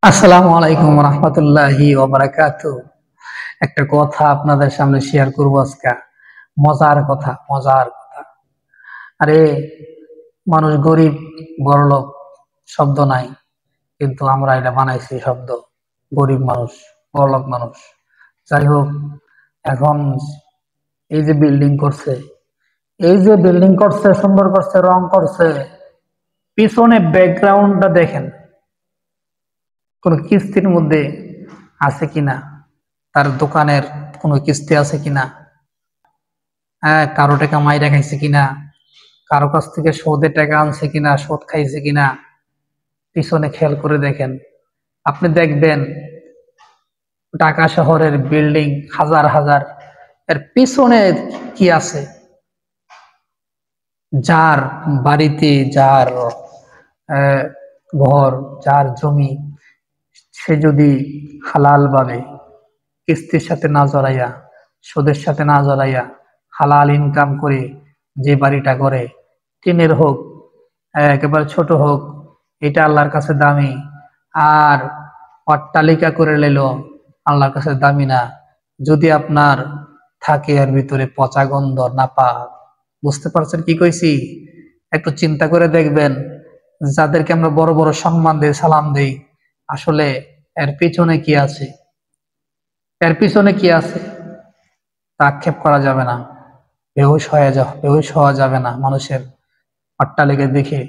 আসসালামু আলাইকুম রহমতুল্লাহি ওয়া বারাকাতুহু। একটা কথা আপনাদের সামনে শেয়ার করবো আজকে। মজার কথা, মজার কথা। আরে, মানুষ গরিব বড়লোক শব্দ নাই, কিন্তু আমরা এটা বানাইছি শব্দ। গরিব মানুষ, বড়লোক মানুষ। যাই হোক, এখন এই যে বিল্ডিং করছে, সুন্দর করছে, রং করছে, পিছনে ব্যাকগ্রাউন্ডটা দেখেন, কোনো কিস্তির মধ্যে আছে কিনা, তার দোকানের কোনো কিস্তি আছে কিনা, হ্যাঁ, কারো টাকা মাইরা খাইছে কিনা, কারো কাছ থেকে সুদে টাকা আনছে কিনা, সুদ খাইছে কিনা, পিছনে খেয়াল করে দেখেন। আপনি দেখবেন ঢাকা শহরের বিল্ডিং হাজার হাজার, এর পিছনে কি আছে? যার বাড়িতে, যার আহ, ঘর, যার জমি, সে যদি হালাল ভাবে কিস্তির সাথে না জড়াইয়া, সুদের সাথে না জড়াইয়া, হালাল ইনকাম করে যে বাড়িটা করে, টিনের হোক, একেবারে ছোট হোক, এটা আল্লাহর কাছে দামি। আর অট্টালিকা করে নিল, আল্লাহর কাছে দামি না। যদি আপনার থাকে এর ভিতরে পচা গন্ধ, নাপা, বুঝতে পারছেন কি কইছি? একটু চিন্তা করে দেখবেন, যাদেরকে আমরা বড় বড় সম্মান দেই, সালাম দেই, আসলে এর পিছনে কি আছে? এর পিছনে কি আছে তা আক্ষেপ করা যাবে না। বেহুশ হওয়া যাবে না মানুষের অট্টালিকা দেখে।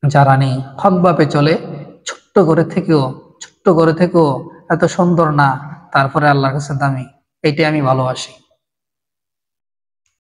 যারা নেই হকভাবে চলে, ছোট্ট করে থেকেও এত সুন্দর না, তারপরে আল্লাহর কাছে দামি। এটাই আমি ভালোবাসি।